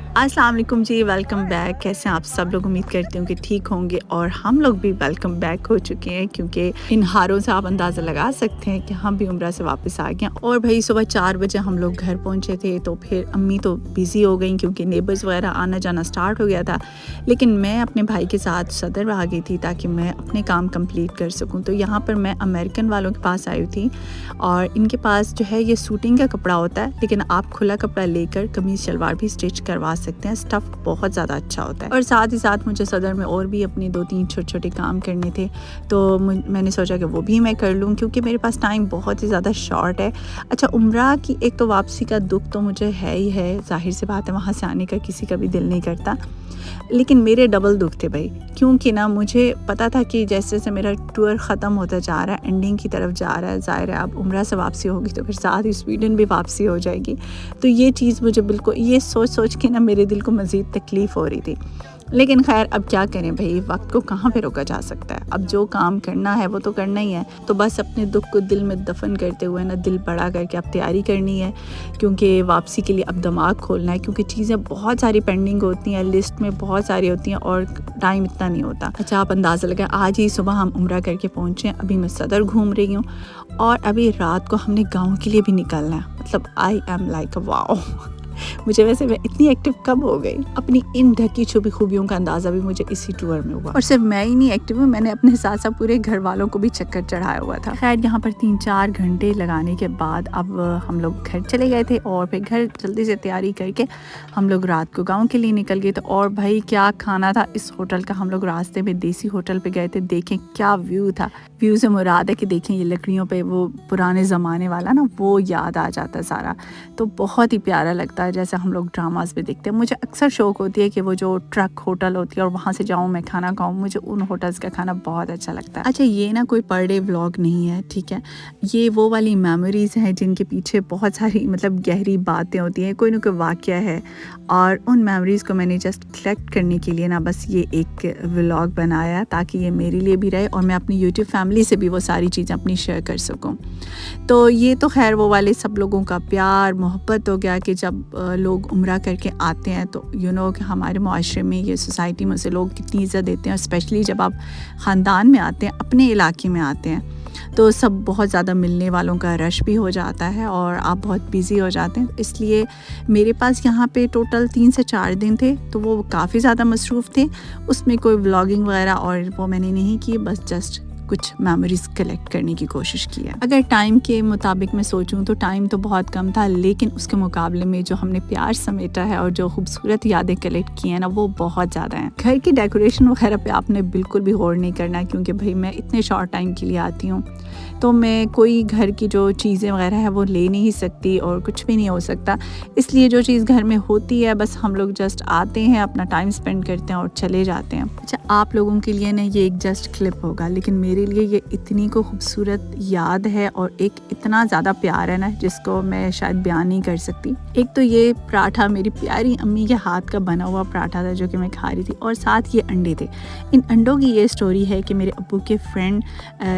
अस्सलाम वालेकुम जी, welcome back. कैसे हैं आप सब लोग? उम्मीद करती हूँ कि ठीक होंगे और हम लोग भी वेलकम बैक हो चुके हैं, क्योंकि इन हारों से आप अंदाज़ा लगा सकते हैं कि हम भी उम्रा से वापस आ गए हैं। और भाई सुबह 4 बजे हम लोग घर पहुँचे थे, तो फिर अम्मी तो बिज़ी हो गई क्योंकि नेबर्स वगैरह आना जाना स्टार्ट हो गया था। लेकिन मैं अपने भाई के साथ सदर आ गई थी ताकि मैं अपने काम कंप्लीट कर सकूँ। तो यहाँ पर मैं अमेरिकन वालों के पास आई थी और इनके पास जो है ये सूटिंग का कपड़ा होता है, लेकिन आप खुला कपड़ा लेकर कमीज़ शलवार भी स्टिच करवा सकते हैं। स्टफ़ बहुत ज़्यादा अच्छा होता है। और साथ ही साथ मुझे सदर में और भी अपने 2-3 छोटे-छोटे काम करने थे, तो मैंने सोचा कि वो भी मैं कर लूँ क्योंकि मेरे पास टाइम बहुत ही ज़्यादा शॉर्ट है। अच्छा, उम्रा की एक तो वापसी का दुख तो मुझे है ही है, ज़ाहिर सी बात है, वहाँ से आने का किसी का भी दिल नहीं करता। लेकिन मेरे डबल दुख थे भाई, क्योंकि ना मुझे पता था कि जैसे जैसे मेरा टूर ख़त्म होता जा रहा है, एंडिंग की तरफ जा रहा है, ज़ाहिर है अब उम्रा से वापसी होगी तो फिर साथ ही स्वीडन भी वापसी हो जाएगी। तो ये चीज़ मुझे बिल्कुल ये सोच के ना मेरे दिल को मज़ीद तकलीफ़ हो रही थी। लेकिन खैर अब क्या करें भाई, वक्त को कहाँ पे रोका जा सकता है। अब जो काम करना है वो तो करना ही है। तो बस अपने दुख को दिल में दफन करते हुए ना दिल बड़ा करके अब तैयारी करनी है, क्योंकि वापसी के लिए अब दिमाग खोलना है, क्योंकि चीज़ें बहुत सारी पेंडिंग होती हैं, लिस्ट में बहुत सारी होती हैं और टाइम इतना नहीं होता। अच्छा, आप अंदाज़ा लगाएं, आज ही सुबह हम उम्रा करके पहुँचे। अभी मैं सदर घूम रही हूँ और अभी रात को हमने गाँव के लिए भी निकलना है। मतलब आई एम लाइक वाओ। मुझे वैसे मैं इतनी एक्टिव कब हो गई। अपनी इन ढकी छुपी खूबियों का अंदाज़ा भी मुझे इसी टूर में हुआ। और सिर्फ मैं ही नहीं एक्टिव हूँ, मैंने अपने साथ साथ पूरे घर वालों को भी चक्कर चढ़ाया हुआ था। खैर यहाँ पर 3-4 घंटे लगाने के बाद अब हम लोग घर चले गए थे और फिर घर जल्दी से तैयारी करके हम लोग रात को गाँव के लिए निकल गए थे। और भाई क्या खाना था इस होटल का। हम लोग रास्ते में देसी होटल पे गए थे, देखें क्या व्यू था। व्यू से मुराद है कि देखें ये लकड़ियों पे वो पुराने ज़माने वाला ना वो याद आ जाता सारा। तो बहुत ही प्यारा लगता है, जैसे हम लोग ड्रामास में देखते हैं। मुझे अक्सर शौक होती है कि वो जो ट्रक होटल होती है और वहाँ से जाऊँ मैं खाना खाऊँ। मुझे उन होटल्स का खाना बहुत अच्छा लगता है। अच्छा, ये ना कोई पर डे व्लॉग नहीं है, ठीक है। ये वो वाली मेमोरीज़ हैं जिनके पीछे बहुत सारी मतलब गहरी बातें होती हैं, कोई ना कोई वाक़या है। और उन मेमोरीज़ को मैंने जस्ट कलेक्ट करने के लिए ना बस ये एक व्लॉग बनाया ताकि ये मेरे लिए भी रहे और मैं अपनी यूट्यूब फैमिली से भी वो सारी चीज़ें अपनी शेयर कर सकूँ। तो ये तो खैर वो वाले सब लोगों का प्यार मोहब्बत हो गया कि जब लोग उम्रा करके आते हैं तो कि हमारे मुआशरे में, ये सोसाइटी में से लोग कितनी इज़्ज़त देते हैं। और स्पेशली जब आप ख़ानदान में आते हैं, अपने इलाके में आते हैं, तो सब बहुत ज़्यादा मिलने वालों का रश भी हो जाता है और आप बहुत बिज़ी हो जाते हैं। इसलिए मेरे पास यहाँ पे टोटल 3 से 4 दिन थे, तो वो काफ़ी ज़्यादा मसरूफ़ थे। उसमें कोई व्लॉगिंग वगैरह और वो मैंने नहीं की, बस जस्ट कुछ मेमोरीज़ कलेक्ट करने की कोशिश की है। अगर टाइम के मुताबिक मैं सोचूं तो टाइम तो बहुत कम था, लेकिन उसके मुकाबले में जो हमने प्यार समेटा है और जो खूबसूरत यादें कलेक्ट की हैं ना वो बहुत ज़्यादा हैं। घर की डेकोरेशन वगैरह पे आपने बिल्कुल भी गौर नहीं करना, क्योंकि भाई मैं इतने शॉर्ट टाइम के लिए आती हूँ तो मैं कोई घर की जो चीज़ें वगैरह है वो ले नहीं सकती और कुछ भी नहीं हो सकता। इसलिए जो चीज़ घर में होती है बस हम लोग जस्ट आते हैं, अपना टाइम स्पेंड करते हैं और चले जाते हैं। अच्छा, आप लोगों के लिए ना ये एक जस्ट क्लिप होगा, लेकिन मेरे लिए ये इतनी को खूबसूरत याद है और एक इतना ज़्यादा प्यार है ना जिसको मैं शायद बयान नहीं कर सकती। एक तो ये पराठा मेरी प्यारी अम्मी के हाथ का बना हुआ पराठा था जो कि मैं खा रही थी, और साथ ये अंडे थे। इन अंडों की ये स्टोरी है कि मेरे अब्बू के फ्रेंड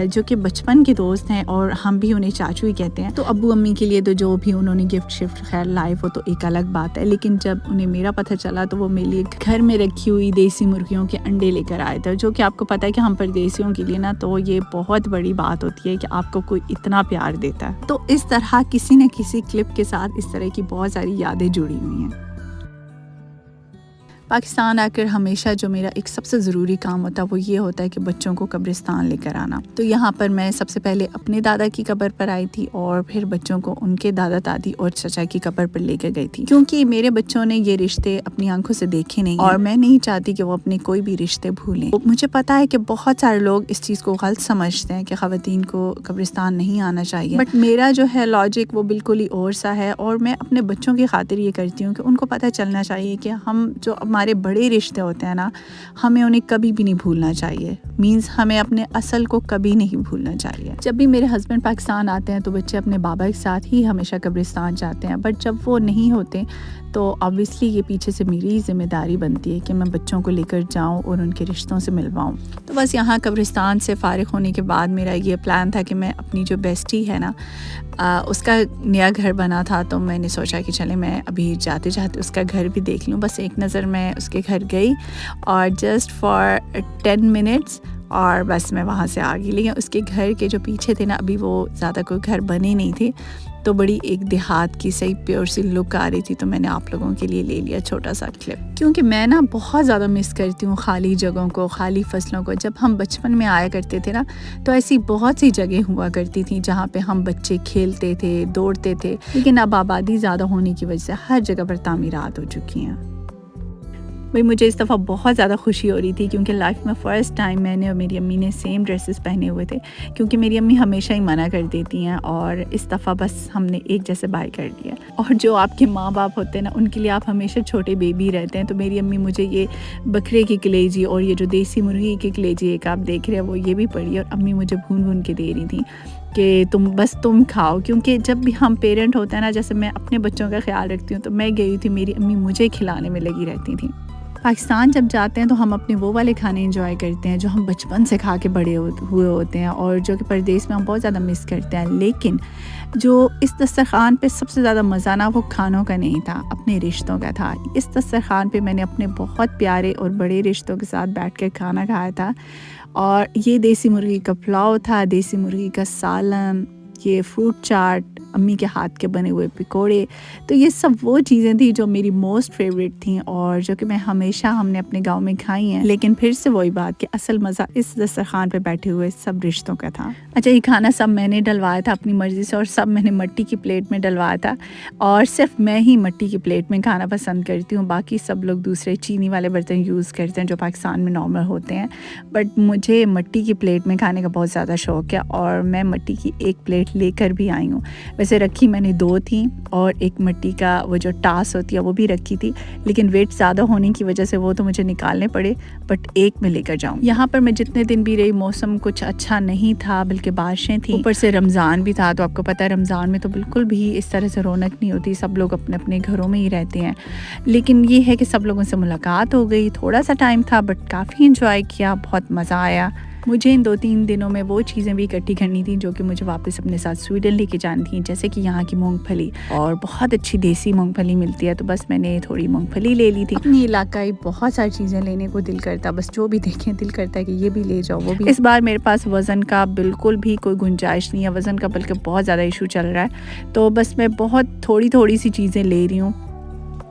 जो कि बचपन के दोस्त हैं और हम भी उन्हें चाचू ही कहते हैं, तो अब्बू अम्मी के लिए तो जो भी उन्होंने गिफ्ट शिफ्ट खैर लाए वो तो एक अलग बात है, लेकिन जब उन्हें मेरा पता चला तो वो मेरे लिए घर में रखी हुई देसी मुर्गियों के अंडे लेकर आए थे, जो कि आपको पता है कि हम परदेसियों के लिए ना तो ये बहुत बड़ी बात होती है कि आपको कोई इतना प्यार देता है। तो इस तरह किसी न किसी क्लिप के साथ इस तरह की बहुत सारी यादें जुड़ी हुई हैं। पाकिस्तान आकर हमेशा जो मेरा एक सबसे ज़रूरी काम होता है वो ये होता है कि बच्चों को कब्रिस्तान लेकर आना। तो यहाँ पर मैं सबसे पहले अपने दादा की कब्र पर आई थी और फिर बच्चों को उनके दादा दादी और चचा की कब्र पर लेकर गई थी, क्योंकि मेरे बच्चों ने ये रिश्ते अपनी आंखों से देखे नहीं और मैं नहीं चाहती कि वो अपने कोई भी रिश्ते भूलें। तो मुझे पता है कि बहुत सारे लोग इस चीज़ को गलत समझते हैं कि ख़वातीन को कब्रिस्तान नहीं आना चाहिए, बट मेरा जो है लॉजिक वो बिल्कुल ही और सा है। और मैं अपने बच्चों की खातिर ये करती हूँ कि उनको पता चलना चाहिए कि हम जो ہمارے بڑے رشتے ہوتے ہیں نا، ہمیں انہیں کبھی بھی نہیں بھولنا چاہیے. مینس ہمیں اپنے اصل کو کبھی نہیں بھولنا چاہیے. جب بھی میرے ہسبینڈ پاکستان آتے ہیں تو بچے اپنے بابا کے ساتھ ہی ہمیشہ قبرستان جاتے ہیں، بٹ جب وہ نہیں ہوتے تو آبویسلی یہ پیچھے سے میری ذمہ داری بنتی ہے کہ میں بچوں کو لے کر جاؤں اور ان کے رشتوں سے ملواؤں. تو بس یہاں قبرستان سے فارغ ہونے کے بعد میرا یہ پلان تھا کہ میں اپنی جو بیسٹی ہے نا، اس کا نیا گھر بنا تھا، تو میں نے سوچا کہ چلے میں ابھی جاتے جاتے اس کا گھر بھی دیکھ لوں. بس ایک نظر میں اس کے گھر گئی اور جسٹ فار 10 منٹس اور بس میں وہاں سے آ گئی. لیکن اس کے گھر کے جو پیچھے تھے نا، ابھی وہ زیادہ کوئی گھر بنے نہیں تھے، تو بڑی ایک دیہات کی صحیح پیور سی لک آ رہی تھی. تو میں نے آپ لوگوں کے لیے لے لیا چھوٹا سا کلپ، کیونکہ میں نا بہت زیادہ مس کرتی ہوں خالی جگہوں کو، خالی فصلوں کو. جب ہم بچپن میں آیا کرتے تھے نا، تو ایسی بہت سی جگہ ہوا کرتی تھیں جہاں پہ ہم بچے کھیلتے تھے، دوڑتے تھے. لیکن اب آبادی زیادہ ہونے کی وجہ سے ہر جگہ پر تعمیرات ہو چکی ہیں. بھئی مجھے اس دفعہ بہت زیادہ خوشی ہو رہی تھی، کیونکہ لائف میں فرسٹ ٹائم میں نے اور میری امی نے سیم ڈریسز پہنے ہوئے تھے، کیونکہ میری امی ہمیشہ ہی منع کر دیتی ہیں، اور اس دفعہ بس ہم نے ایک جیسے بائی کر لیا. اور جو آپ کے ماں باپ ہوتے ہیں نا، ان کے لیے آپ ہمیشہ چھوٹے بیبی رہتے ہیں. تو میری امی مجھے یہ بکرے کی کلیجی اور یہ جو دیسی مرغی کی کلیجی ایک آپ دیکھ رہے ہیں، وہ یہ بھی پڑی، اور امی مجھے بھون بھون کے دے رہی تھیں کہ تم کھاؤ. کیونکہ جب بھی ہم پیرنٹ ہوتے ہیں نا، جیسے میں اپنے بچوں کا خیال رکھتی ہوں، تو میں گئی تھی، میری امی مجھے کھلانے میں لگی رہتی تھیں. پاکستان جب جاتے ہیں تو ہم اپنے وہ والے کھانے انجوائے کرتے ہیں جو ہم بچپن سے کھا کے بڑے ہوئے ہوتے ہیں، اور جو کہ پردیس میں ہم بہت زیادہ مس کرتے ہیں. لیکن جو اس دسترخوان پہ سب سے زیادہ مزہ نا، وہ کھانوں کا نہیں تھا، اپنے رشتوں کا تھا. اس دسترخوان پہ میں نے اپنے بہت پیارے اور بڑے رشتوں کے ساتھ بیٹھ کر کھانا کھایا تھا. اور یہ دیسی مرغی کا پلاؤ تھا، دیسی مرغی کا سالن، یہ فروٹ چاٹ، امی کے ہاتھ کے بنے ہوئے پکوڑے. تو یہ سب وہ چیزیں تھیں جو میری موسٹ فیوریٹ تھیں، اور جو کہ میں ہمیشہ ہم نے اپنے گاؤں میں کھائی ہیں. لیکن پھر سے وہی بات کہ اصل مزہ اس دسترخوان پہ بیٹھے ہوئے سب رشتوں کا تھا. اچھا، یہ کھانا سب میں نے ڈلوایا تھا اپنی مرضی سے، اور سب میں نے مٹی کی پلیٹ میں ڈلوایا تھا. اور صرف میں ہی مٹی کی پلیٹ میں کھانا پسند کرتی ہوں، باقی سب لوگ دوسرے چینی والے برتن یوز کرتے ہیں جو پاکستان میں نارمل ہوتے ہیں. بٹ مجھے مٹی کی پلیٹ میں کھانے کا بہت زیادہ شوق ہے، اور میں مٹی کی ایک پلیٹ لے کر بھی آئی ہوں. ویسے رکھی میں نے 2 تھیں، اور ایک مٹی کا وہ جو ٹاس ہوتی ہے وہ بھی رکھی تھی، لیکن ویٹ زیادہ ہونے کی وجہ سے وہ تو مجھے نکالنے پڑے. بٹ ایک میں لے کر جاؤں. یہاں پر میں جتنے دن بھی رہی، موسم کچھ اچھا نہیں تھا، بلکہ بارشیں تھیں، اوپر سے رمضان بھی تھا. تو آپ کو پتہ ہے رمضان میں تو بالکل بھی اس طرح سے رونق نہیں ہوتی، سب لوگ اپنے اپنے گھروں میں ہی رہتے ہیں. لیکن یہ ہے کہ سب لوگوں سے ملاقات ہو گئی. تھوڑا سا ٹائم تھا بٹ کافی انجوائے کیا، بہت مزہ آیا. مجھے ان 2-3 دنوں میں وہ چیزیں بھی اکٹھی کرنی تھیں جو کہ مجھے واپس اپنے ساتھ سویڈن لے کے جانی تھیں، جیسے کہ یہاں کی مونگ پھلی، اور بہت اچھی دیسی مونگ پھلی ملتی ہے. تو بس میں نے تھوڑی مونگ پھلی لے لی تھی. اپنی علاقائی بہت ساری چیزیں لینے کو دل کرتا، بس جو بھی دیکھیں دل کرتا ہے کہ یہ بھی لے جاؤ وہ بھی. اس بار میرے پاس وزن کا بالکل بھی کوئی گنجائش نہیں ہے، وزن کا بلکہ بہت زیادہ ایشو چل رہا ہے. تو بس میں بہت تھوڑی سی چیزیں لے رہی ہوں.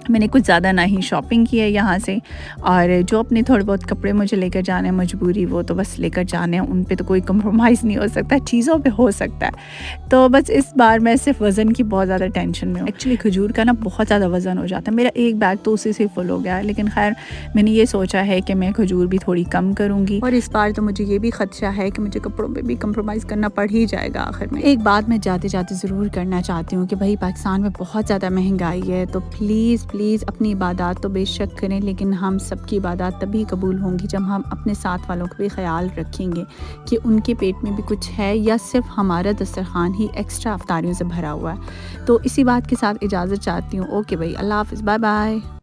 میں نے کچھ زیادہ نہ ہی شاپنگ کی ہے یہاں سے، اور جو اپنے تھوڑے بہت کپڑے مجھے لے کر جانے ہیں مجبوری، وہ تو بس لے کر جانے ہیں. ان پہ تو کوئی کمپرومائز نہیں ہو سکتا، چیزوں پہ ہو سکتا ہے. تو بس اس بار میں صرف وزن کی بہت زیادہ ٹینشن میں ہوں. ایکچولی کھجور کا نا بہت زیادہ وزن ہو جاتا ہے، میرا ایک بیگ تو اسی سے فل ہو گیا ہے. لیکن خیر میں نے یہ سوچا ہے کہ میں کھجور بھی تھوڑی کم کروں گی. اور اس بار تو مجھے یہ بھی خدشہ ہے کہ مجھے کپڑوں پہ بھی کمپرومائز کرنا پڑ ہی جائے گا آخر میں. ایک بات میں جاتے جاتے ضرور کرنا چاہتی ہوں کہ بھائی پاکستان میں بہت زیادہ مہنگائی ہے، تو پلیز اپنی عبادات تو بے شک کریں، لیکن ہم سب کی عبادات تبھی قبول ہوں گی جب ہم اپنے ساتھ والوں کا بھی خیال رکھیں گے کہ ان کے پیٹ میں بھی کچھ ہے، یا صرف ہمارا دسترخوان ہی ایکسٹرا افطاریوں سے بھرا ہوا ہے. تو اسی بات کے ساتھ اجازت چاہتی ہوں. اوکے بھائی، اللہ حافظ، بائے بائے.